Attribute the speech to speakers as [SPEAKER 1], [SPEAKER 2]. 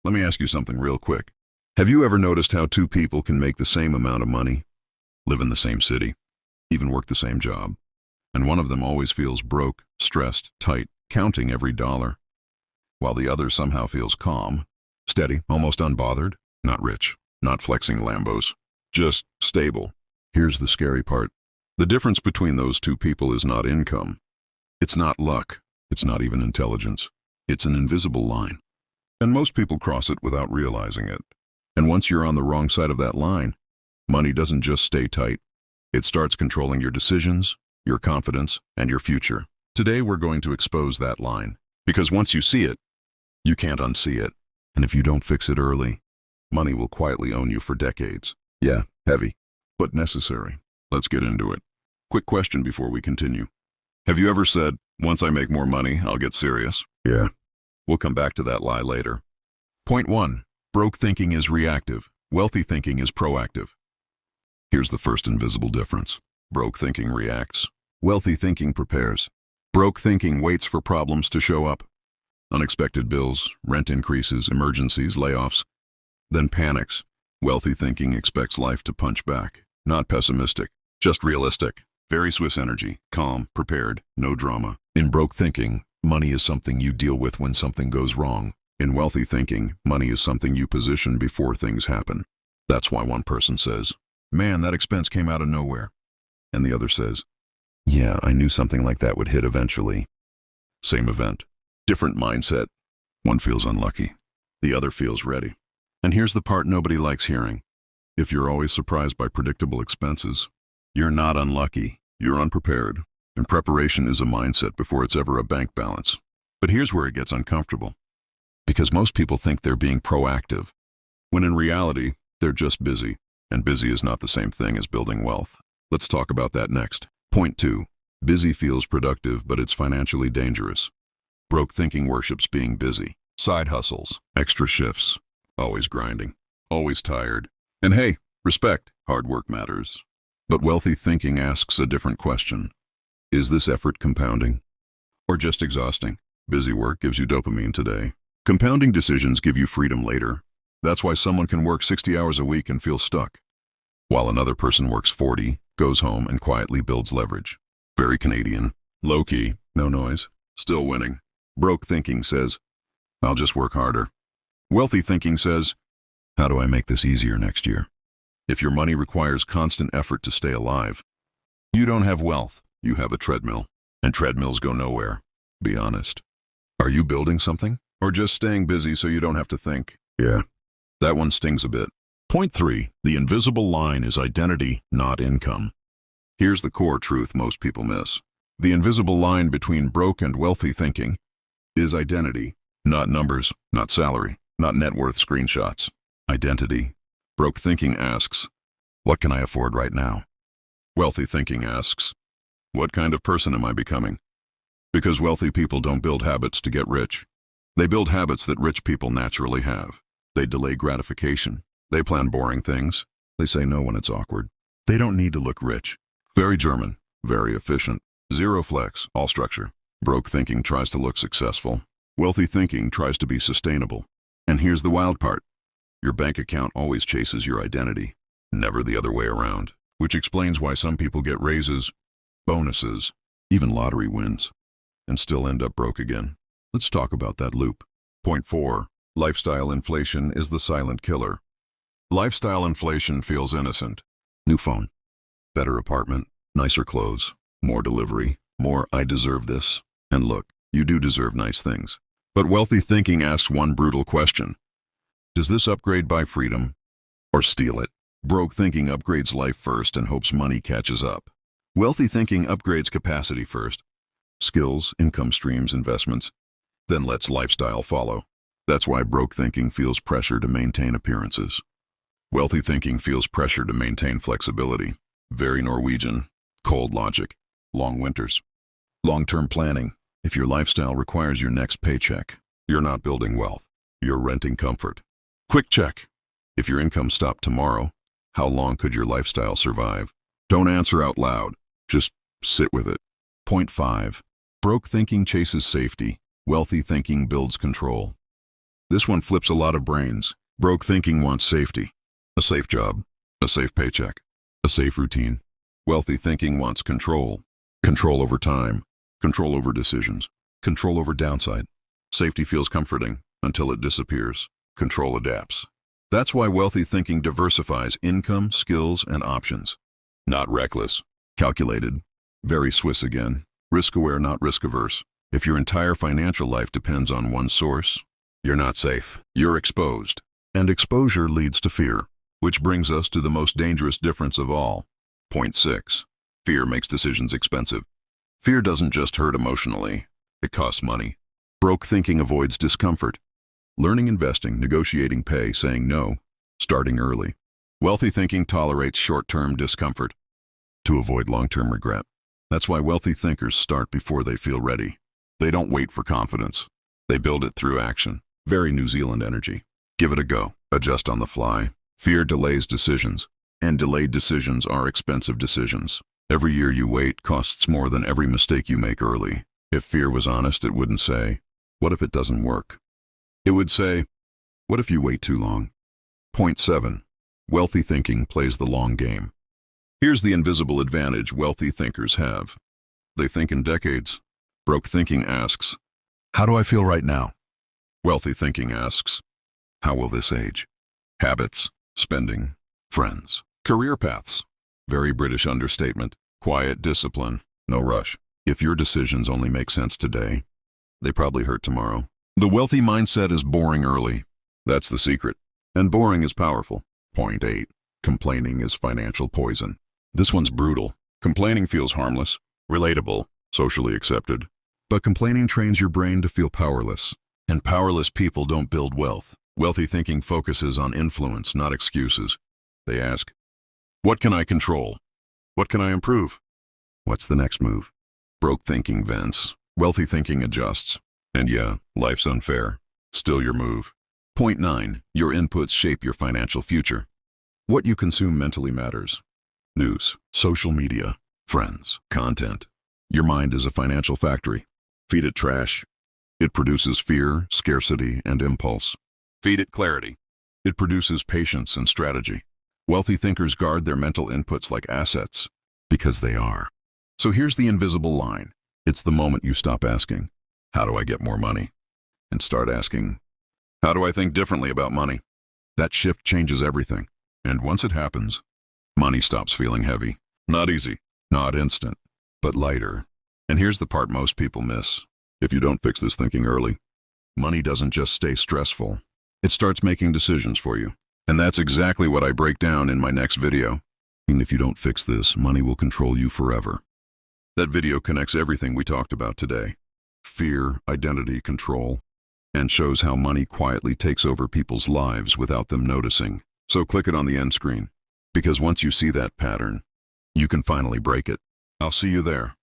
[SPEAKER 1] let me ask you something real quick. Have you ever noticed how two people can make the same amount of money, live in the same city, even work the same job, and one of them always feels broke, stressed, tight, counting every dollar, while the other somehow feels calm, steady, almost unbothered, not rich, not flexing Lambos, just stable? Here's the scary part. The difference between those two people is not income. It's not luck. It's not even intelligence. It's an invisible line. And most people cross it without realizing it. And once you're on the wrong side of that line, money doesn't just stay tight. It starts controlling your decisions, your confidence, and your future. Today we're going to expose that line. Because once you see it, you can't unsee it. And if you don't fix it early, money will quietly own you for decades. Yeah, heavy, but necessary. Let's get into it. Quick question before we continue. Have you ever said, once I make more money, I'll get serious? Yeah. We'll come back to that lie later. Point 1. Broke thinking is reactive. Wealthy thinking is proactive. Here's the first invisible difference. Broke thinking reacts. Wealthy thinking prepares. Broke thinking waits for problems to show up. Unexpected bills, rent increases, emergencies, layoffs. Then panics. Wealthy thinking expects life to punch back. Not pessimistic, just realistic. Very Swiss energy, calm, prepared, no drama. In broke thinking, money is something you deal with when something goes wrong. In wealthy thinking, money is something you position before things happen. That's why one person says, "Man, that expense came out of nowhere." And the other says, "Yeah, I knew something like that would hit eventually." Same event, different mindset. One feels unlucky, the other feels ready. And here's the part nobody likes hearing. If you're always surprised by predictable expenses, you're not unlucky, you're unprepared. And preparation is a mindset before it's ever a bank balance. But here's where it gets uncomfortable. Because most people think they're being proactive, when in reality, they're just busy. And busy is not the same thing as building wealth. Let's talk about that next. Point 2. Busy feels productive, but it's financially dangerous. Broke thinking worships being busy. Side hustles, extra shifts, always grinding, always tired. And hey, respect, hard work matters. But wealthy thinking asks a different question. Is this effort compounding? Or just exhausting? Busy work gives you dopamine today. Compounding decisions give you freedom later. That's why someone can work 60 hours a week and feel stuck, while another person works 40, goes home, and quietly builds leverage. Very Canadian. Low-key, no noise, still winning. Broke thinking says, "I'll just work harder." Wealthy thinking says, "How do I make this easier next year?" If your money requires constant effort to stay alive, you don't have wealth, you have a treadmill. And treadmills go nowhere. Be honest. Are you building something? Or just staying busy so you don't have to think? Yeah. That one stings a bit. Point 3. The invisible line is identity, not income. Here's the core truth most people miss. The invisible line between broke and wealthy thinking is identity, not numbers, not salary, not net worth screenshots. Identity. Broke thinking asks, "What can I afford right now?" Wealthy thinking asks, "What kind of person am I becoming?" Because wealthy people don't build habits to get rich. They build habits that rich people naturally have. They delay gratification. They plan boring things. They say no when it's awkward. They don't need to look rich. Very German, very efficient. Zero flex, all structure. Broke thinking tries to look successful. Wealthy thinking tries to be sustainable. And here's the wild part. Your bank account always chases your identity, never the other way around. Which explains why some people get raises, bonuses, even lottery wins, and still end up broke again. Let's talk about that loop. Point 4. Lifestyle inflation is the silent killer. Lifestyle inflation feels innocent. New phone, better apartment, nicer clothes, more delivery, more "I deserve this." And look, you do deserve nice things. But wealthy thinking asks one brutal question. Does this upgrade buy freedom or steal it? Broke thinking upgrades life first and hopes money catches up. Wealthy thinking upgrades capacity first, skills, income streams, investments, then lets lifestyle follow. That's why broke thinking feels pressure to maintain appearances. Wealthy thinking feels pressure to maintain flexibility. Very Norwegian, cold logic, long winters. Long-term planning. If your lifestyle requires your next paycheck, you're not building wealth, you're renting comfort. Quick check. If your income stopped tomorrow, how long could your lifestyle survive? Don't answer out loud, just sit with it. Point 5. Broke thinking chases safety, wealthy thinking builds control. This one flips a lot of brains. Broke thinking wants safety. A safe job. A safe paycheck. A safe routine. Wealthy thinking wants control. Control over time. Control over decisions. Control over downside. Safety feels comforting until it disappears. Control adapts. That's why wealthy thinking diversifies income, skills, and options. Not reckless. Calculated. Very Swiss again. Risk-aware, not risk-averse. If your entire financial life depends on one source, you're not safe. You're exposed. And exposure leads to fear, which brings us to the most dangerous difference of all. Point 6. Fear makes decisions expensive. Fear doesn't just hurt emotionally. It costs money. Broke thinking avoids discomfort. Learning investing, negotiating pay, saying no, starting early. Wealthy thinking tolerates short-term discomfort to avoid long-term regret. That's why wealthy thinkers start before they feel ready. They don't wait for confidence. They build it through action. Very New Zealand energy. Give it a go. Adjust on the fly. Fear delays decisions, and delayed decisions are expensive decisions. Every year you wait costs more than every mistake you make early. If fear was honest, it wouldn't say, "What if it doesn't work?" It would say, "What if you wait too long?" Point 7. Wealthy thinking plays the long game. Here's the invisible advantage wealthy thinkers have. They think in decades. Broke thinking asks, "How do I feel right now?" Wealthy thinking asks, "How will this age?" Habits, spending, friends, career paths. Very British understatement. Quiet discipline, no rush. If your decisions only make sense today, they probably hurt tomorrow. The wealthy mindset is boring early. That's the secret. And boring is powerful. Point 8. Complaining is financial poison. This one's brutal. Complaining feels harmless, relatable, socially accepted. But complaining trains your brain to feel powerless. And powerless people don't build wealth. Wealthy thinking focuses on influence, not excuses. They ask, "What can I control? What can I improve? What's the next move?" Broke thinking vents. Wealthy thinking adjusts. And yeah, life's unfair. Still your move. Point 9. Your inputs shape your financial future. What you consume mentally matters. News, social media, friends, content. Your mind is a financial factory. Feed it trash. It produces fear, scarcity, and impulse. Feed it clarity. It produces patience and strategy. Wealthy thinkers guard their mental inputs like assets, because they are. So here's the invisible line. It's the moment you stop asking, "How do I get more money?" and start asking, "How do I think differently about money?" That shift changes everything. And once it happens, money stops feeling heavy. Not easy, not instant, but lighter. And here's the part most people miss. If you don't fix this thinking early, money doesn't just stay stressful. It starts making decisions for you. And that's exactly what I break down in my next video. And if you don't fix this, money will control you forever. That video connects everything we talked about today. Fear, identity, control, and shows how money quietly takes over people's lives without them noticing. So click it on the end screen, because once you see that pattern, you can finally break it. I'll see you there.